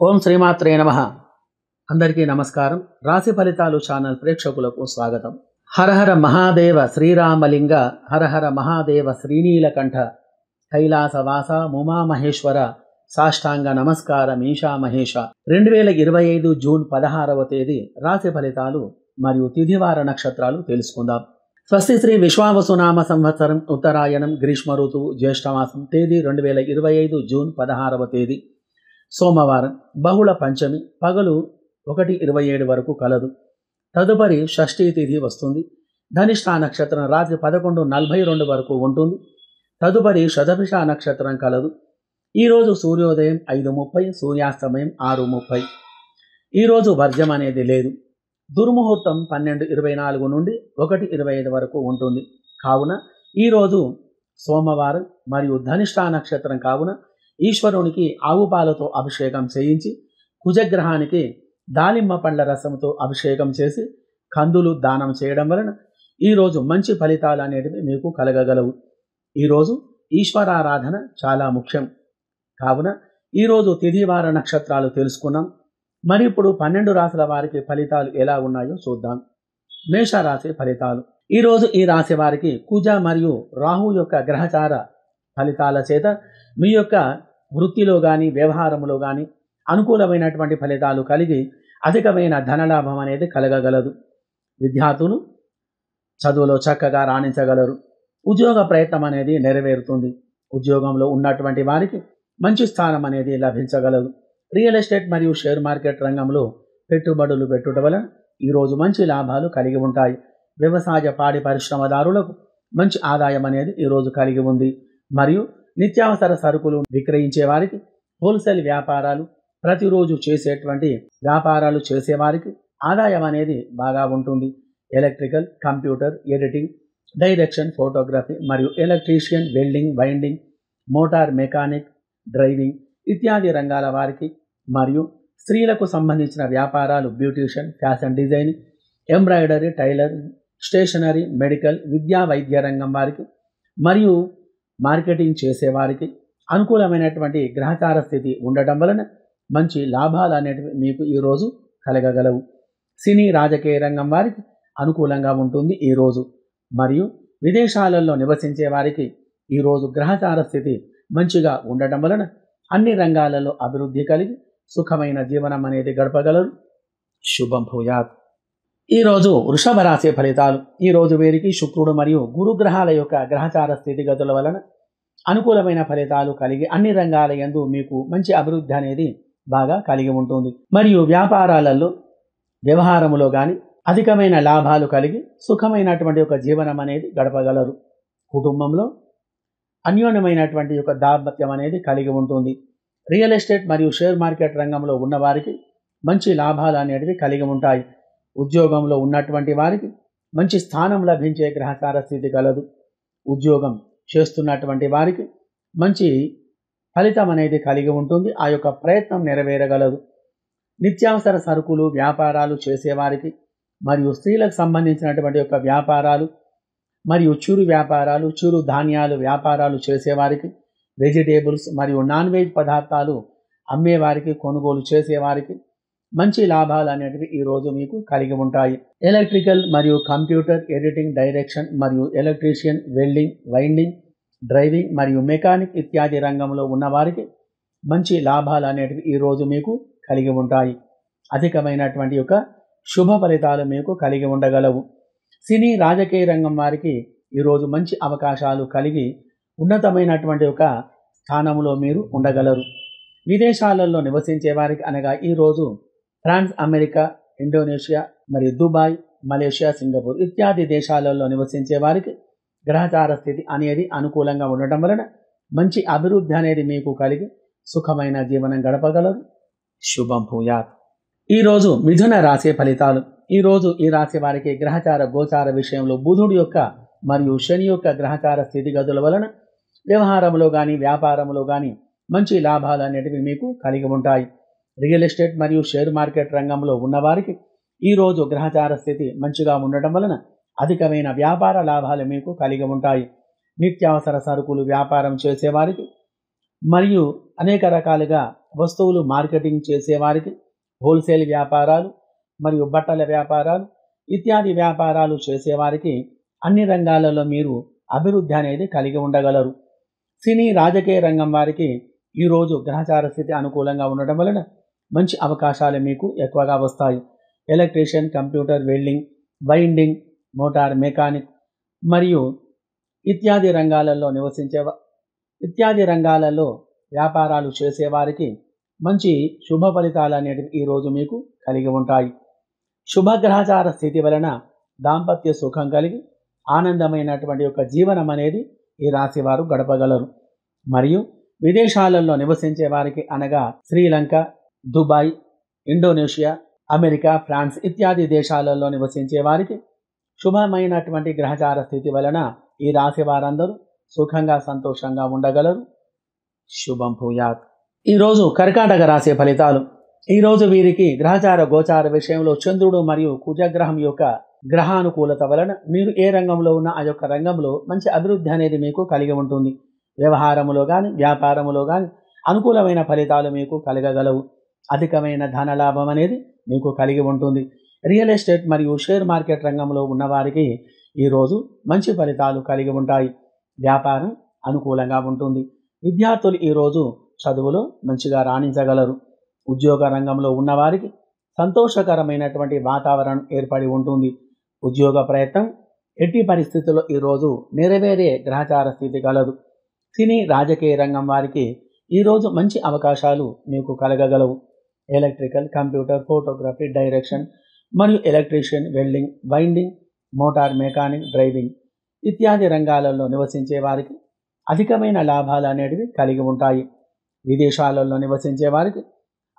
ఓం శ్రీమాత్రే నమః. అందరికీ నమస్కారం. రాశి ఫలితాలు ఛానల్ ప్రేక్షకులకు స్వాగతం. హరహర మహాదేవ శ్రీరామలింగ, హరహర మహాదేవ శ్రీనీలకంఠ, కైలాసవాస ఉమామహేశ్వర, సాష్టాంగ నమస్కారం ఈశా మహేష. 2025 జూన్ 16వ తేదీ రాశి ఫలితాలు మరియు తిథివార నక్షత్రాలు తెలుసుకుందాం. స్వస్తి శ్రీ విశ్వావసునామ సంవత్సరం ఉత్తరాయణం గ్రీష్మ ఋతువు జ్యేష్ఠమాసం తేదీ 2025 జూన్ 16వ తేదీ సోమవారం. బహుళ పంచమి పగలు 1:27 వరకు కలదు. తదుపరి షష్ఠీ తిథి వస్తుంది. ధనిష్ఠ నక్షత్రం రాత్రి 11:42 వరకు ఉంటుంది. తదుపరి శతభిష నక్షత్రం కలదు. ఈరోజు సూర్యోదయం 5:30, సూర్యాస్తమయం 6:30. ఈరోజు వర్జం అనేది లేదు. దుర్ముహూర్తం 12:24 నుండి 1:25 వరకు ఉంటుంది. కావున ఈరోజు సోమవారం మరియు ధనిష్ఠ నక్షత్రం కావున ఈశ్వరునికి ఆవు పాలతో అభిషేకం చేయించి, కుజగ్రహానికి దానిమ్మ పండ్ల రసంతో అభిషేకం చేసి కందులు దానం చేయడం వలన ఈరోజు మంచి ఫలితాలు అనేటివి మీకు కలగగలవు. ఈరోజు ఈశ్వరారాధన చాలా ముఖ్యం. కావున ఈరోజు తిథివార నక్షత్రాలు తెలుసుకున్నాం. మరి ఇప్పుడు 12 రాశుల వారికి ఫలితాలు ఎలా ఉన్నాయో చూద్దాం. మేషరాశి ఫలితాలు. ఈరోజు ఈ రాశి వారికి కుజ మరియు రాహు యొక్క గ్రహచార ఫలితాల చేత మీ యొక్క వృత్తిలో కానీ వ్యవహారంలో కానీ అనుకూలమైనటువంటి ఫలితాలు కలిగి అధికమైన ధనలాభం అనేది కలగగలదు. విద్యార్థులు చదువులో చక్కగా రాణించగలరు. ఉద్యోగ ప్రయత్నం అనేది నెరవేరుతుంది. ఉద్యోగంలో ఉన్నటువంటి వారికి మంచి స్థానం అనేది లభించగలదు. రియల్ ఎస్టేట్ మరియు షేర్ మార్కెట్ రంగంలో పెట్టుబడులు పెట్టుట వలన ఈరోజు మంచి లాభాలు కలిగి ఉంటాయి. వ్యవసాయ పాడి పరిశ్రమదారులకు మంచి ఆదాయం అనేది ఈరోజు కలిగి ఉంది. మరియు నిత్యావసర సరుకులు విక్రయించే వారికి, హోల్సేల్ వ్యాపారాలు, ప్రతిరోజు చేసేటువంటి వ్యాపారాలు చేసేవారికి ఆదాయం అనేది బాగా ఉంటుంది. Electrical, computer, editing, direction, photography మరియు electrician, welding, winding, motor mechanic, driving ఇత్యాది రంగాల వారికి మరియు స్త్రీలకు సంబంధించిన వ్యాపారాలు beautician, fashion designing, embroidery, tailor, stationery, medical, విద్యా వైద్య రంగం వారికి మరియు మార్కెటింగ్ చేసేవారికి అనుకూలమైనటువంటి గ్రహచార స్థితి ఉండటం వలన మంచి లాభాలు అనేటివి మీకు ఈరోజు కలగగలవు. సినీ రాజకీయ రంగం వారికి అనుకూలంగా ఉంటుంది ఈరోజు. మరియు విదేశాలలో నివసించే వారికి ఈరోజు గ్రహచార స్థితి మంచిగా ఉండటం వలన అన్ని రంగాలలో అభివృద్ధి కలిగి సుఖమైన జీవనం అనేది గడపగలరు. శుభం భూయాత్. ఈరోజు వృషభ రాశి ఫలితాలు. ఈరోజు వీరికి శుక్రుడు మరియు గురుగ్రహాల యొక్క గ్రహచార స్థితిగతుల వలన అనుకూలమైన ఫలితాలు కలిగి అన్ని రంగాల యందు మీకు మంచి అభివృద్ధి అనేది బాగా కలిగి ఉంటుంది. మరియు వ్యాపారాలలో వ్యవహారములో కానీ అధికమైన లాభాలు కలిగి సుఖమైనటువంటి ఒక జీవనం అనేది గడపగలరు. కుటుంబంలో అన్యోన్యమైనటువంటి యొక్క దాంపత్యం అనేది కలిగి ఉంటుంది. రియల్ ఎస్టేట్ మరియు షేర్ మార్కెట్ రంగంలో ఉన్నవారికి మంచి లాభాలు అనేటివి కలిగి ఉంటాయి. ఉద్యోగంలో ఉన్నటువంటి వారికి మంచి స్థానం లభించే గ్రహచార స్థితి కలదు. ఉద్యోగం చేస్తున్నటువంటి వారికి మంచి ఫలితం అనేది కలిగి ఉంటుంది. ఆ యొక్క ప్రయత్నం నెరవేరగలదు. నిత్యావసర సరుకులు వ్యాపారాలు చేసేవారికి మరియు స్త్రీలకు సంబంధించినటువంటి యొక్క వ్యాపారాలు మరియు చిరు వ్యాపారాలు, చిరు ధాన్యాలు వ్యాపారాలు చేసేవారికి, వెజిటేబుల్స్ మరియు నాన్ వెజ్ పదార్థాలు అమ్మేవారికి, కొనుగోలు చేసేవారికి మంచి లాభాలు అనేటివి ఈరోజు మీకు కలిగి ఉంటాయి. ఎలక్ట్రికల్ మరియు కంప్యూటర్, ఎడిటింగ్, డైరెక్షన్ మరియు ఎలక్ట్రీషియన్, వెల్డింగ్, వైండింగ్, డ్రైవింగ్ మరియు మెకానిక్ ఇత్యాది రంగంలో ఉన్నవారికి మంచి లాభాలు అనేటివి ఈరోజు మీకు కలిగి ఉంటాయి. అధికమైనటువంటి యొక్క శుభ ఫలితాలు మీకు కలిగి ఉండగలవు. సినీ రాజకీయ రంగం వారికి ఈరోజు మంచి అవకాశాలు కలిగి ఉన్నతమైనటువంటి ఒక స్థానంలో మీరు ఉండగలరు. విదేశాలలో నివసించే వారికి అనగా ఈరోజు ఫ్రాన్స్, అమెరికా, ఇండోనేషియా మరియు దుబాయ్, మలేషియా, సింగపూర్ ఇత్యాది దేశాలలో నివసించే వారికి గ్రహచార స్థితి అనేది అనుకూలంగా ఉండటం వలన మంచి అభివృద్ధి అనేది మీకు కలిగి సుఖమైన జీవనం గడపగలరు. శుభం భూయాత్. ఈరోజు మిథున రాశి ఫలితాలు. ఈరోజు ఈ రాశి వారికి గ్రహచార గోచార విషయంలో బుధుడి యొక్క మరియు శని యొక్క గ్రహచార స్థితిగతుల వలన వ్యవహారంలో కానీ వ్యాపారంలో కానీ మంచి లాభాలు అనేటివి మీకు కలిగి ఉంటాయి. రియల్ ఎస్టేట్ మరియు షేర్ మార్కెట్ రంగంలో ఉన్నవారికి ఈరోజు గ్రహచార స్థితి మంచిగా ఉండటం వలన అధికమైన వ్యాపార లాభాలు మీకు కలిగి ఉంటాయి. నిత్యావసర సరుకులు వ్యాపారం చేసేవారికి మరియు అనేక రకాలుగా వస్తువులు మార్కెటింగ్ చేసేవారికి, హోల్సేల్ వ్యాపారాలు మరియు బట్టల వ్యాపారాలు ఇత్యాది వ్యాపారాలు చేసేవారికి అన్ని రంగాలలో మీరు అభివృద్ధి అనేది కలిగి ఉండగలరు. సినీ రాజకీయ రంగం వారికి ఈరోజు గ్రహచార స్థితి అనుకూలంగా ఉండడం వలన మంచి అవకాశాలు మీకు ఎక్కువగా వస్తాయి. Electrician, computer, welding, winding, motor mechanic మరియు ఇత్యాది రంగాలలో వ్యాపారాలు చేసేవారికి మంచి శుభ ఫలితాలు అనేటివి ఈరోజు మీకు కలిగి ఉంటాయి. శుభగ్రహచార స్థితి వలన దాంపత్య సుఖం కలిగి ఆనందమైనటువంటి యొక్క జీవనం అనేది ఈ రాశి వారు గడపగలరు. మరియు విదేశాలలో నివసించే వారికి అనగా Sri Lanka, Dubai, Indonesia, America, France ఇత్యాది దేశాలలో నివసించే వారికి శుభమైనటువంటి గ్రహచార స్థితి వలన ఈ రాశి వారందరూ సుఖంగా సంతోషంగా ఉండగలరు. శుభం భూయాత్. ఈరోజు కర్కాటక రాశి ఫలితాలు. ఈరోజు వీరికి గ్రహచార గోచార విషయంలో చంద్రుడు మరియు కుజగ్రహం యొక్క గ్రహానుకూలత వలన మీరు ఏ రంగంలో ఉన్న ఆ యొక్క రంగంలో మంచి అభివృద్ధి అనేది మీకు కలిగి ఉంటుంది. వ్యవహారములో కానీ వ్యాపారములో కానీ అనుకూలమైన ఫలితాలు మీకు కలగగలవు. అధికమైన ధనలాభం అనేది మీకు కలిగి ఉంటుంది. రియల్ ఎస్టేట్ మరియు షేర్ మార్కెట్ రంగంలో ఉన్నవారికి ఈరోజు మంచి ఫలితాలు కలిగి ఉంటాయి. వ్యాపారం అనుకూలంగా ఉంటుంది. విద్యార్థులు ఈరోజు చదువులో మంచిగా రాణించగలరు. ఉద్యోగ రంగంలో ఉన్నవారికి సంతోషకరమైనటువంటి వాతావరణం ఏర్పడి ఉంటుంది. ఉద్యోగ ప్రయత్నం ఎట్టి పరిస్థితుల్లో ఈరోజు నెరవేరే గ్రహచార స్థితి కలదు. సినీ రాజకీయ రంగం వారికి ఈరోజు మంచి అవకాశాలు మీకు కలగగలవు. ఎలక్ట్రికల్, కంప్యూటర్, ఫోటోగ్రఫీ, డైరెక్షన్ మరియు electrician, welding, winding, motor mechanic, driving ఇత్యాది రంగాలలో నివసించే వారికి అధికమైన లాభాలు అనేటివి కలిగి ఉంటాయి. విదేశాలలో నివసించే వారికి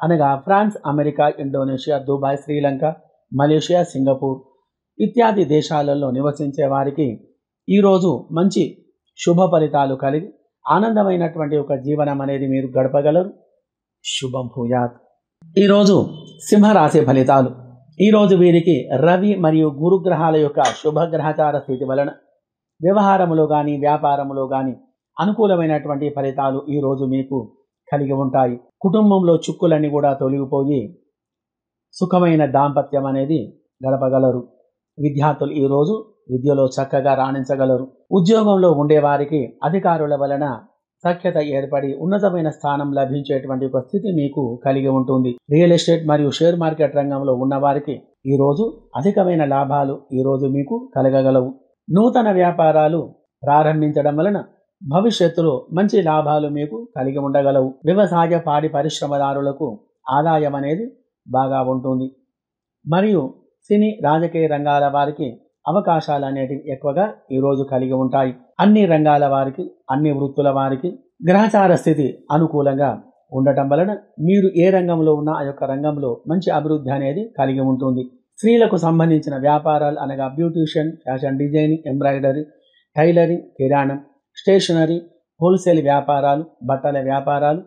అనగా France, America, Indonesia, Dubai, Sri Lanka, Malaysia, Singapore ఇత్యాది దేశాలలో నివసించే వారికి ఈరోజు మంచి శుభ ఫలితాలు కలిగి ఆనందమైనటువంటి ఒక జీవనం అనేది మీరు గడపగలరు. శుభం భూయాత్. ఈరోజు సింహరాశి ఫలితాలు. ఈరోజు వీరికి రవి మరియు గురుగ్రహాల యొక్క శుభగ్రహచార స్థితి వలన వ్యవహారములో కానీ వ్యాపారములో కానీ అనుకూలమైనటువంటి ఫలితాలు ఈరోజు మీకు కలిగి ఉంటాయి. కుటుంబంలో చిక్కులన్నీ కూడా తొలగిపోయి సుఖమైన దాంపత్యం అనేది గడపగలరు. విద్యార్థులు ఈరోజు విద్యలో చక్కగా రాణించగలరు. ఉద్యోగంలో ఉండేవారికి అధికారుల వలన సఖ్యత ఏర్పడి ఉన్నతమైన స్థానం లభించేటువంటి ఒక స్థితి మీకు కలిగి ఉంటుంది. రియల్ ఎస్టేట్ మరియు షేర్ మార్కెట్ రంగంలో ఉన్నవారికి ఈరోజు అధికమైన లాభాలు ఈరోజు మీకు కలగగలవు. నూతన వ్యాపారాలు ప్రారంభించడం వలన భవిష్యత్తులో మంచి లాభాలు మీకు కలిగి ఉండగలవు. వ్యవసాయ పాడి పరిశ్రమదారులకు ఆదాయం అనేది బాగా ఉంటుంది. మరియు సినీ రాజకీయ రంగాల వారికి అవకాశాలు అనేటివి ఎక్కువగా ఈరోజు కలిగి ఉంటాయి. అన్ని రంగాల వారికి, అన్ని వృత్తుల వారికి గ్రహచార స్థితి అనుకూలంగా ఉండటం వలన మీరు ఏ రంగంలో ఉన్నా ఆ యొక్క రంగంలో మంచి అభివృద్ధి అనేది కలిగి ఉంటుంది. స్త్రీలకు సంబంధించిన వ్యాపారాలు అనగా beautician, fashion designing, embroidery, tailoring, కిరాణం, స్టేషనరీ, హోల్సేల్ వ్యాపారాలు, బట్టల వ్యాపారాలు,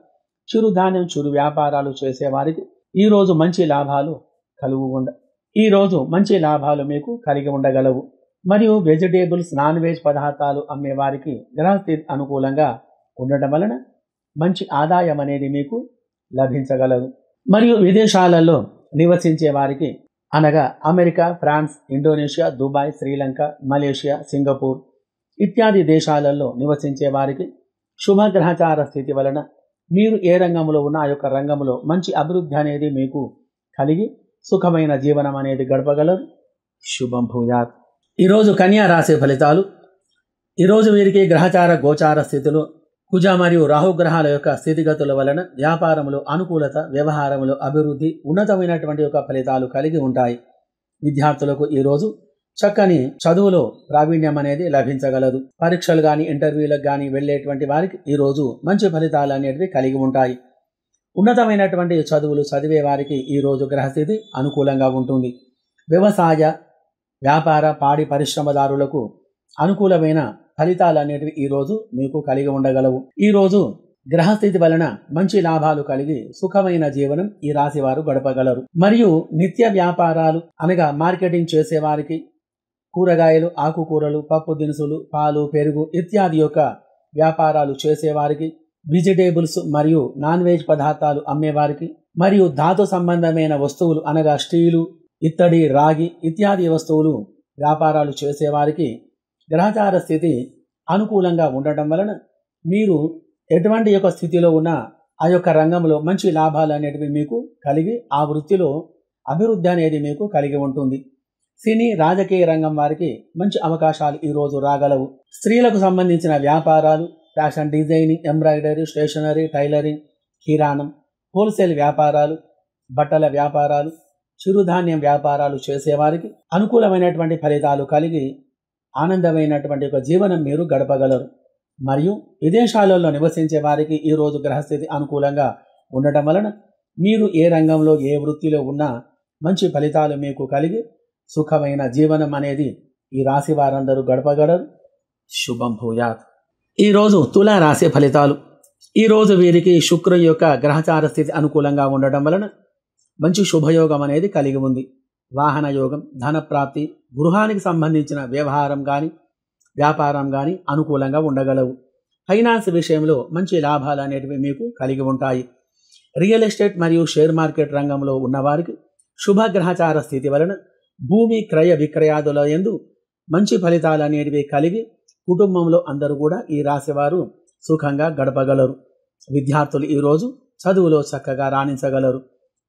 చిరుధాన్యం చిరు వ్యాపారాలు చేసేవారికి ఈరోజు మంచి లాభాలు మీకు కలిగి ఉండగలవు. మరియు వెజిటేబుల్స్, నాన్ వెజ్ పదార్థాలు అమ్మేవారికి గ్రహస్థితి అనుకూలంగా ఉండటం వలన మంచి ఆదాయం అనేది మీకు లభించగలదు. మరియు విదేశాలలో నివసించే వారికి అనగా America, France, Indonesia, Dubai, Sri Lanka, Malaysia, Singapore ఇత్యాది దేశాలలో నివసించే వారికి శుభగ్రహచార స్థితి వలన మీరు ఏ రంగంలో ఉన్న ఆ యొక్క రంగంలో మంచి అభివృద్ధి అనేది మీకు కలిగి సుఖమైన జీవనం అనేది గడపగలరు. శుభం భూయాత్. ఈరోజు కన్యా రాశి ఫలితాలు. ఈరోజు వీరికి గ్రహచార గోచార స్థితులు, కుజ మరియు రాహుగ్రహాల యొక్క స్థితిగతుల వలన వ్యాపారములో అనుకూలత, వ్యవహారములో అభివృద్ధి, ఉన్నతమైనటువంటి యొక్క ఫలితాలు కలిగి ఉంటాయి. విద్యార్థులకు ఈరోజు చక్కని చదువులో ప్రావీణ్యం అనేది లభించగలదు. పరీక్షలు కానీ ఇంటర్వ్యూలకు కానీ వెళ్ళేటువంటి వారికి ఈరోజు మంచి ఫలితాలు అనేటివి కలిగి ఉంటాయి. ఉన్నతమైనటువంటి చదువులు చదివే వారికి ఈరోజు గ్రహస్థితి అనుకూలంగా ఉంటుంది. వ్యవసాయ, వ్యాపార, పాడి పరిశ్రమదారులకు అనుకూలమైన ఫలితాలు అనేటివి ఈరోజు మీకు కలిగి ఉండగలవు. ఈరోజు గ్రహస్థితి వలన మంచి లాభాలు కలిగి సుఖమైన జీవనం ఈ రాశి వారు గడపగలరు. మరియు నిత్య వ్యాపారాలు అనగా మార్కెటింగ్ చేసేవారికి కూరగాయలు, ఆకుకూరలు, పప్పు దినుసులు, పాలు, పెరుగు ఇత్యాది యొక్క వ్యాపారాలు చేసేవారికి వెజిటేబుల్స్ మరియు నాన్ వెజ్ పదార్థాలు అమ్మేవారికి మరియు ధాతు సంబంధమైన వస్తువులు అనగా స్టీలు, ఇత్తడి, రాగి ఇత్యాది వస్తువులు వ్యాపారాలు చేసేవారికి గ్రహచార స్థితి అనుకూలంగా ఉండటం వలన మీరు ఎటువంటి యొక్క స్థితిలో ఉన్న ఆ యొక్క రంగంలో మంచి లాభాలు అనేటివి మీకు కలిగి ఆ వృత్తిలో అభివృద్ధి అనేది మీకు కలిగి ఉంటుంది. సినీ రాజకీయ రంగం వారికి మంచి అవకాశాలు ఈరోజు రాగలవు. స్త్రీలకు సంబంధించిన వ్యాపారాలు, fashion designing, embroidery, stationery, tailoring, కిరాణం, హోల్సేల్ వ్యాపారాలు, బట్టల వ్యాపారాలు, చిరుధాన్యం వ్యాపారాలు చేసేవారికి అనుకూలమైనటువంటి ఫలితాలు కలిగి ఆనందమైనటువంటి ఒక జీవనం మీరు గడపగలరు. మరియు విదేశాలలో నివసించే వారికి ఈరోజు గ్రహస్థితి అనుకూలంగా ఉండటం వలన మీరు ఏ రంగంలో ఏ వృత్తిలో ఉన్నా మంచి ఫలితాలు మీకు కలిగి సుఖమైన జీవనం అనేది ఈ రాశి వారందరూ గడపగలరు. శుభం భూయాత్. ఈరోజు తులా రాశి ఫలితాలు. ఈరోజు వీరికి శుక్రుని యొక్క గ్రహచార స్థితి అనుకూలంగా ఉండటం వలన మంచి శుభయోగం అనేది కలిగి ఉంది. వాహన యోగం, ధనప్రాప్తి, గృహానికి సంబంధించిన వ్యవహారం కానీ వ్యాపారం కానీ అనుకూలంగా ఉండగలవు. ఫైనాన్స్ విషయంలో మంచి లాభాలు అనేటివి మీకు కలిగి ఉంటాయి. రియల్ ఎస్టేట్ మరియు షేర్ మార్కెట్ రంగంలో ఉన్నవారికి శుభ గ్రహచార స్థితి వలన భూమి క్రయ విక్రయాదుల యందు మంచి ఫలితాలు అనేటివి కలిగి కుటుంబంలో అందరూ కూడా ఈ రాశి వారు సుఖంగా గడపగలరు. విద్యార్థులు ఈరోజు చదువులో చక్కగా రాణించగలరు.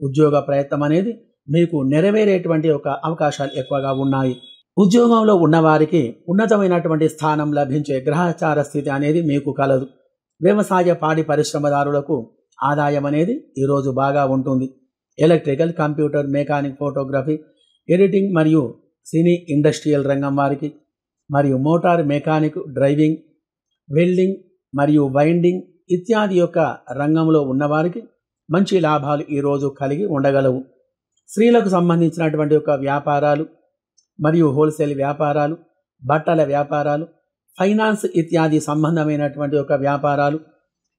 ఉద్యోగ ప్రయత్నం అనేది మీకు నెరవేరేటువంటి ఒక అవకాశాలు ఎక్కువగా ఉన్నాయి. ఉద్యోగంలో ఉన్నవారికి ఉన్నతమైనటువంటి స్థానం లభించే గ్రహచార స్థితి అనేది మీకు కలదు. వ్యవసాయ పాడి పరిశ్రమదారులకు ఆదాయం అనేది ఈరోజు బాగా ఉంటుంది. Electrical, computer, mechanic, photography, editing మరియు సినీ ఇండస్ట్రియల్ రంగం వారికి మరియు మోటార్ మెకానిక్, డ్రైవింగ్, వెల్డింగ్ మరియు వైండింగ్ ఇత్యాది యొక్క రంగంలో ఉన్నవారికి మంచి లాభాలు ఈరోజు కలిగి ఉండగలవు. స్త్రీలకు సంబంధించినటువంటి యొక్క వ్యాపారాలు మరియు హోల్సేల్ వ్యాపారాలు, బట్టల వ్యాపారాలు, ఫైనాన్స్ ఇత్యాది సంబంధమైనటువంటి యొక్క వ్యాపారాలు,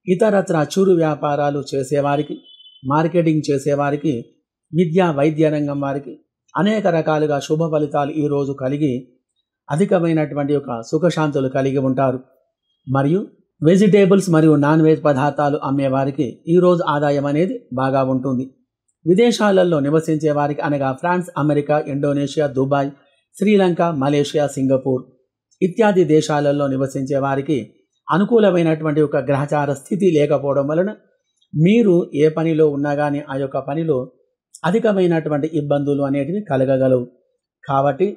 ఇతరత్ర చిరు వ్యాపారాలు చేసేవారికి, మార్కెటింగ్ చేసేవారికి, విద్యా వైద్య రంగం వారికి అనేక రకాలుగా శుభ ఫలితాలు ఈరోజు కలిగి అధికమైనటువంటి యొక్క సుఖశాంతులు కలిగి ఉంటారు. మరియు వెజిటేబుల్స్ మరియు నాన్ వెజ్ పదార్థాలు అమ్మేవారికి ఈరోజు ఆదాయం అనేది బాగా ఉంటుంది. విదేశాలలో నివసించే వారికి అనగా France, America, Indonesia, Dubai, Sri Lanka, Malaysia, Singapore ఇత్యాది దేశాలలో నివసించే వారికి అనుకూలమైనటువంటి ఒక గ్రహచార స్థితి లేకపోవడం వలన మీరు ఏ పనిలో ఉన్నా కానీ ఆ యొక్క పనిలో అధికమైనటువంటి ఇబ్బందులు అనేటివి కలగగలవు. కాబట్టి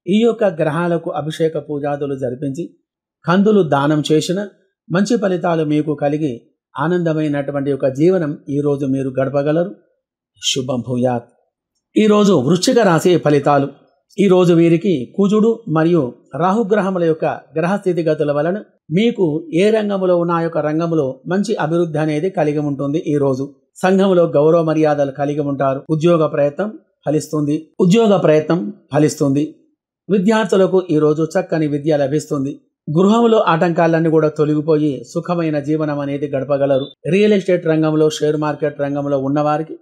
ఈ యొక్క గ్రహాలకు అభిషేక పూజాదులు జరిపించి కందులు దానం చేసిన మంచి ఫలితాలు మీకు కలిగి ఆనందమైనటువంటి ఒక జీవనం ఈరోజు మీరు గడపగలరు. శుభం భూయాత్. ఈరోజు వృశ్చిక రాశి ఫలితాలు. ఈరోజు వీరికి కుజుడు మరియు రాహుగ్రహముల యొక్క గ్రహ స్థితిగతుల వలన మీకు ఏ రంగంలో ఉన్న ఆ యొక్క రంగంలో మంచి అభివృద్ధి అనేది కలిగి ఉంటుంది. ఈరోజు సంఘంలో గౌరవ మర్యాదలు కలిగి ఉంటారు. ఉద్యోగ ప్రయత్నం ఫలిస్తుంది. విద్యార్థులకు ఈరోజు చక్కని విద్య లభిస్తుంది. గృహంలో ఆటంకాలన్నీ కూడా తొలగిపోయి సుఖమైన జీవనం అనేది గడపగలరు. రియల్ ఎస్టేట్ రంగంలో, షేర్ మార్కెట్ రంగంలో ఉన్నవారికి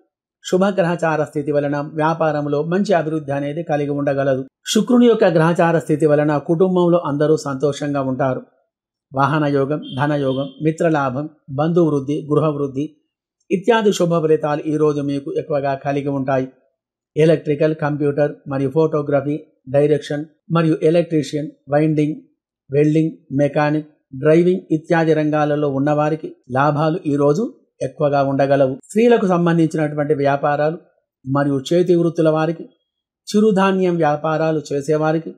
శుభగ్రహచార స్థితి వలన వ్యాపారంలో మంచి అభివృద్ధి అనేది కలిగి ఉండగలదు. శుక్రుని యొక్క గ్రహచార స్థితి వలన కుటుంబంలో అందరూ సంతోషంగా ఉంటారు. వాహన యోగం, ధనయోగం, మిత్రలాభం, బంధువృద్ధి, గృహవృద్ధి ఇత్యాది శుభ ఫలితాలు ఈరోజు మీకు ఎక్కువగా కలిగి ఉంటాయి. ఎలక్ట్రికల్, కంప్యూటర్ మరియు ఫోటోగ్రఫీ, డైరెక్షన్ మరియు electrician, winding, welding, mechanic, driving ఇత్యాది రంగాలలో ఉన్నవారికి లాభాలు ఈరోజు ఎక్కువగా ఉండగలవు. స్త్రీలకు సంబంధించినటువంటి వ్యాపారాలు మరియు చేతి వృత్తుల వారికి, చిరుధాన్యం వ్యాపారాలు చేసేవారికి,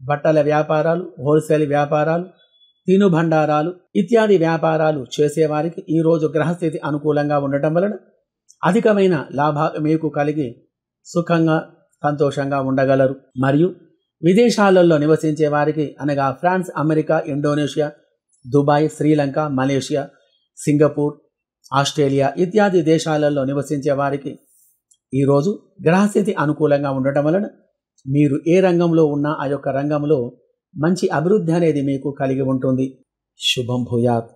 బట్టల వ్యాపారాలు, హోల్సేల్ వ్యాపారాలు, తినుబండారాలు ఇత్యాది వ్యాపారాలు చేసేవారికి ఈరోజు గ్రహస్థితి అనుకూలంగా ఉండటం వలన అధికమైన లాభాలు మీకు కలిగి సుఖంగా సంతోషంగా ఉండగలరు. మరియు విదేశాలలో నివసించే వారికి అనగా France, America, Indonesia, Dubai, Sri Lanka, Malaysia, Singapore, Australia ఇత్యాది దేశాలలో నివసించే వారికి ఈరోజు గ్రహస్థితి అనుకూలంగా ఉండటం వలన మీరు ఏ రంగంలో ఉన్నా ఆ యొక్క రంగంలో మంచి అభివృద్ధి అనేది మీకు కలిగి ఉంటుంది. శుభం భూయాత్.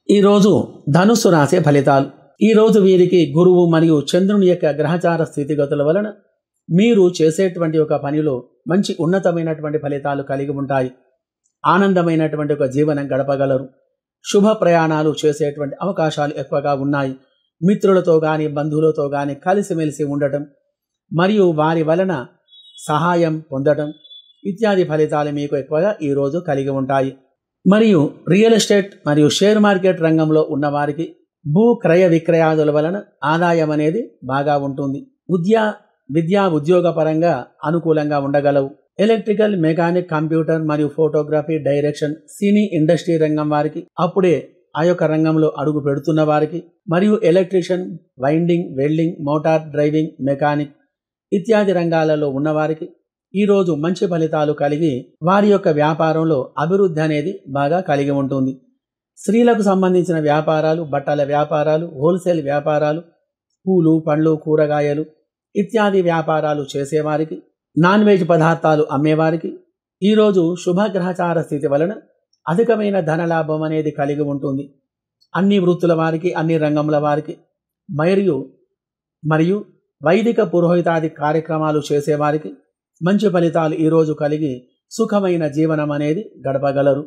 ఈరోజు ధనుస్సు రాశి ఫలితాలు. ఈరోజు వీరికి గురువు మరియు చంద్రుని యొక్క గ్రహచార స్థితిగతుల వలన మీరు చేసేటువంటి ఒక పనిలో మంచి ఉన్నతమైనటువంటి ఫలితాలు కలిగి ఉంటాయి. ఆనందమైనటువంటి ఒక జీవనం గడపగలరు. శుభ ప్రయాణాలు చేసేటువంటి అవకాశాలు ఎక్కువగా ఉన్నాయి. మిత్రులతో కానీ బంధువులతో కానీ కలిసిమెలిసి ఉండటం మరియు వారి వలన సహాయం పొందడం ఇత్యాది ఫలితాలు మీకు ఎక్కువగా ఈరోజు కలిగి ఉంటాయి. మరియు రియల్ ఎస్టేట్ మరియు షేర్ మార్కెట్ రంగంలో ఉన్నవారికి భూ క్రయ విక్రయాదుల వలన ఆదాయం అనేది బాగా ఉంటుంది. విద్యా ఉద్యోగ పరంగా అనుకూలంగా ఉండగలవు. ఎలక్ట్రికల్, మెకానిక్, కంప్యూటర్ మరియు ఫోటోగ్రఫీ, డైరెక్షన్, సినీ ఇండస్ట్రీ రంగం వారికి, అప్పుడే ఆ యొక్క రంగంలో అడుగు పెడుతున్న వారికి మరియు electrician, winding, welding, motor driving, mechanic ఇత్యాది రంగాలలో ఉన్నవారికి ఈరోజు మంచి ఫలితాలు కలిగి వారి యొక్క వ్యాపారంలో అభివృద్ధి అనేది బాగా కలిగి ఉంటుంది. స్త్రీలకు సంబంధించిన వ్యాపారాలు, బట్టల వ్యాపారాలు, హోల్సేల్ వ్యాపారాలు, పూలు, పండ్లు, కూరగాయలు ఇత్యాది వ్యాపారాలు చేసేవారికి, నాన్ వెజ్ పదార్థాలు అమ్మేవారికి ఈరోజు శుభగ్రహచార స్థితి వలన అధికమైన ధనలాభం అనేది కలిగి ఉంటుంది. అన్ని వృత్తుల వారికి, అన్ని రంగముల వారికి మరియు వైదిక పురోహితాది కార్యక్రమాలు చేసేవారికి మంచి ఫలితాలు ఈరోజు కలిగి సుఖమైన జీవనం అనేది గడపగలరు.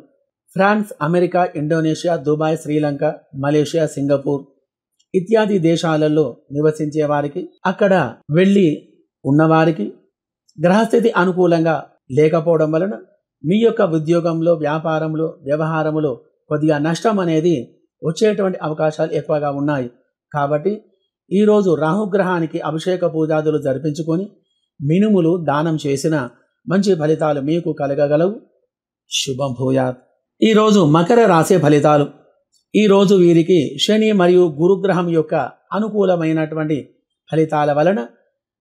France, America, Indonesia, Dubai, Sri Lanka, Malaysia, Singapore ఇత్యాది దేశాలలో నివసించే వారికి, అక్కడ వెళ్ళి ఉన్నవారికి గ్రహస్థితి అనుకూలంగా లేకపోవడం వలన మీ యొక్క ఉద్యోగంలో, వ్యాపారంలో, వ్యవహారంలో కొద్దిగా నష్టం అనేది వచ్చేటువంటి అవకాశాలు ఎక్కువగా ఉన్నాయి. కాబట్టి ఈరోజు రాహుగ్రహానికి అభిషేక పూజాదులు జరిపించుకొని మినుములు దానం చేసిన మంచి ఫలితాలు మీకు కలగగలవు. శుభం భూయాత్. ఈరోజు మకర రాశి ఫలితాలు. ఈరోజు వీరికి శని మరియు గురుగ్రహం యొక్క అనుకూలమైనటువంటి ఫలితాల వలన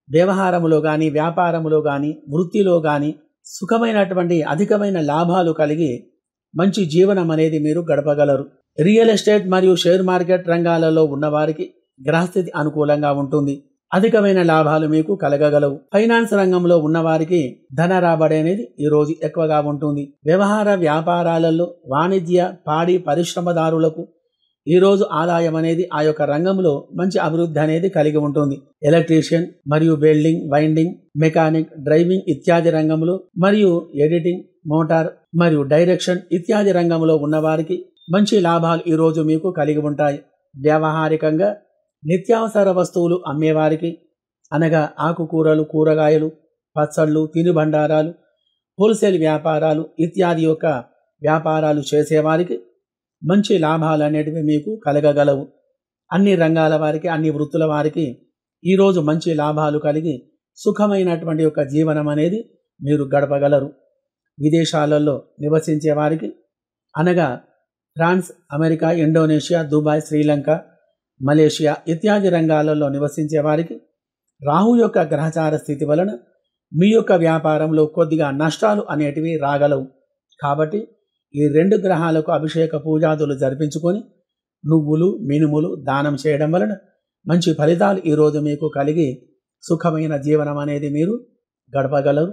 వ్యవహారములో కానీ, వ్యాపారములో కానీ, వృత్తిలో కానీ సుఖమైనటువంటి అధికమైన లాభాలు కలిగి మంచి జీవనం అనేది మీరు గడపగలరు. రియల్ ఎస్టేట్ మరియు షేర్ మార్కెట్ రంగాలలో ఉన్నవారికి గ్రహస్థితి అనుకూలంగా ఉంటుంది. అధికమైన లాభాలు మీకు కలగగలవు. ఫైనాన్స్ రంగంలో ఉన్నవారికి ధన రాబడి అనేది ఈరోజు ఎక్కువగా ఉంటుంది. వ్యవహార వ్యాపారాలలో, వాణిజ్య, పాడి పరిశ్రమదారులకు ఈరోజు ఆదాయం అనేది ఆ యొక్క రంగంలో మంచి అభివృద్ధి అనేది కలిగి ఉంటుంది. ఎలక్ట్రీషియన్ మరియు వెల్డింగ్, వైండింగ్, మెకానిక్, డ్రైవింగ్ ఇత్యాది రంగంలో మరియు ఎడిటింగ్, మోటార్ మరియు డైరెక్షన్ ఇత్యాది రంగంలో ఉన్నవారికి మంచి లాభాలు ఈరోజు మీకు కలిగి ఉంటాయి. వ్యావహారికంగా నిత్యావసర వస్తువులు అమ్మేవారికి, అనగా ఆకుకూరలు, కూరగాయలు, పచ్చళ్ళు, తినుబండారాలు, హోల్సేల్ వ్యాపారాలు ఇత్యాది యొక్క వ్యాపారాలు చేసేవారికి మంచి లాభాలు అనేటివి మీకు కలగగలవు. అన్ని రంగాల వారికి, అన్ని వృత్తుల వారికి ఈరోజు మంచి లాభాలు కలిగి సుఖమైనటువంటి యొక్క జీవనం అనేది మీరు గడపగలరు. విదేశాలలో నివసించే వారికి, అనగా France, America, Indonesia, Dubai, Sri Lanka, Malaysia ఇత్యాది రంగాలలో నివసించే వారికి రాహు యొక్క గ్రహచార స్థితి వలన మీ యొక్క వ్యాపారంలో కొద్దిగా నష్టాలు అనేటివి రాగలవు. కాబట్టి ఈ 2 గ్రహాలకు అభిషేక పూజాదులు జరిపించుకొని నువ్వులు, మినుములు దానం చేయడం వలన మంచి ఫలితాలు ఈరోజు మీకు కలిగి సుఖమైన జీవనం అనేది మీరు గడపగలరు.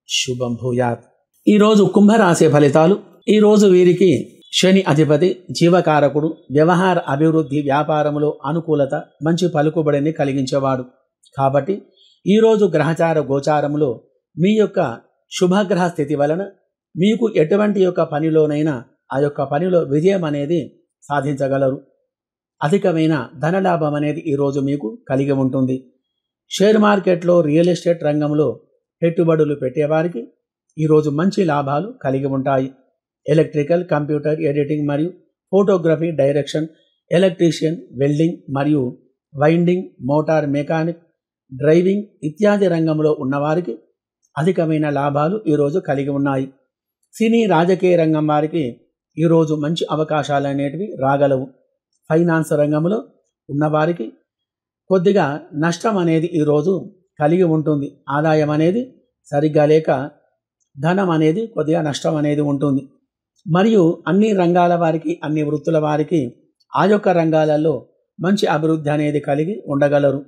శుభం భూయాత్. ఈరోజు కుంభరాశి ఫలితాలు. ఈరోజు వీరికి శని అధిపతి, జీవకారకుడు, వ్యవహార అభివృద్ధి, వ్యాపారములో అనుకూలత, మంచి పలుకుబడిని కలిగించేవాడు. కాబట్టి ఈరోజు గ్రహచార గోచారములో మీ యొక్క శుభగ్రహ స్థితి వలన మీకు ఎటువంటి యొక్క పనిలోనైనా ఆ యొక్క పనిలో విజయం అనేది సాధించగలరు. అధికమైన ధనలాభం అనేది ఈరోజు మీకు కలిగి ఉంటుంది. షేర్ మార్కెట్లో, రియల్ ఎస్టేట్ రంగంలో పెట్టుబడులు పెట్టేవారికి ఈరోజు మంచి లాభాలు కలిగి ఉంటాయి. ఎలక్ట్రికల్, కంప్యూటర్, ఎడిటింగ్ మరియు ఫోటోగ్రఫీ, డైరెక్షన్, ఎలక్ట్రీషియన్, వెల్డింగ్ మరియు వైండింగ్, మోటార్, మెకానిక్, డ్రైవింగ్ ఇత్యాది రంగంలో ఉన్నవారికి అధికమైన లాభాలు ఈరోజు కలిగి ఉన్నాయి. సినీ, రాజకీయ రంగం వారికి ఈరోజు మంచి అవకాశాలు అనేటివి రాగలవు. ఫైనాన్స్ రంగంలో ఉన్నవారికి కొద్దిగా నష్టం అనేది ఈరోజు కలిగి ఉంటుంది. ఆదాయం అనేది సరిగ్గా లేక ధనం అనేది కొద్దిగా నష్టం అనేది ఉంటుంది. మరియు అన్ని రంగాల వారికి, అన్ని వృత్తుల వారికి ఆ యొక్క రంగాలలో మంచి అభివృద్ధి అనేది కలిగి ఉండగలరు.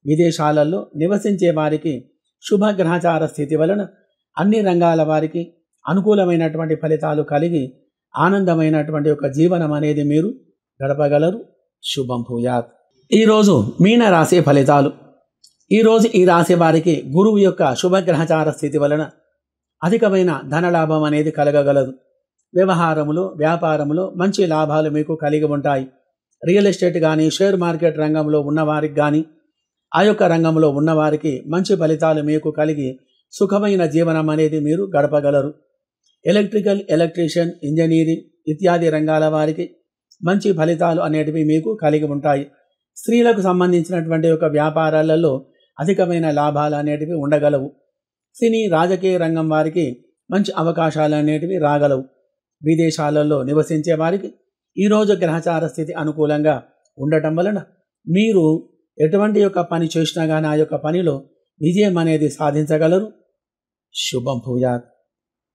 విదేశాలలో నివసించే వారికి శుభగ్రహచార స్థితి వలన అన్ని రంగాల వారికి అనుకూలమైనటువంటి ఫలితాలు కలిగి ఆనందమైనటువంటి ఒక జీవనం అనేది మీరు గడపగలరు. శుభం భూయాత్. ఈరోజు మీన రాశి ఫలితాలు. ఈరోజు ఈ రాశి వారికి గురువు యొక్క శుభగ్రహచార స్థితి వలన అధికమైన ధనలాభం అనేది కలగగలదు. వ్యవహారములు వ్యాపారములు మంచి లాభాలు మీకు కలిగి ఉంటాయి. రియల్ ఎస్టేట్ కానీ షేర్ మార్కెట్ రంగంలో ఉన్నవారికి కానీ ఆ యొక్క రంగంలో ఉన్నవారికి మంచి ఫలితాలు మీకు కలిగి సుఖమైన జీవనం అనేది మీరు గడపగలరు. ఎలక్ట్రికల్, ఎలక్ట్రీషియన్, ఇంజనీరింగ్ ఇత్యాది రంగాల వారికి మంచి ఫలితాలు అనేటివి మీకు కలిగి ఉంటాయి. స్త్రీలకు సంబంధించినటువంటి ఒక వ్యాపారాలలో అధికమైన లాభాలు అనేటివి ఉండగలవు. సినీ రాజకీయ రంగం వారికి మంచి అవకాశాలు అనేటివి రాగలవు. విదేశాలలో నివసించే వారికి ఈరోజు గ్రహచార స్థితి అనుకూలంగా ఉండటం వలన మీరు ఎటువంటి యొక్క పని చేసినా కానీ ఆ యొక్క పనిలో విజయం అనేది సాధించగలరు. శుభం భూయాత్.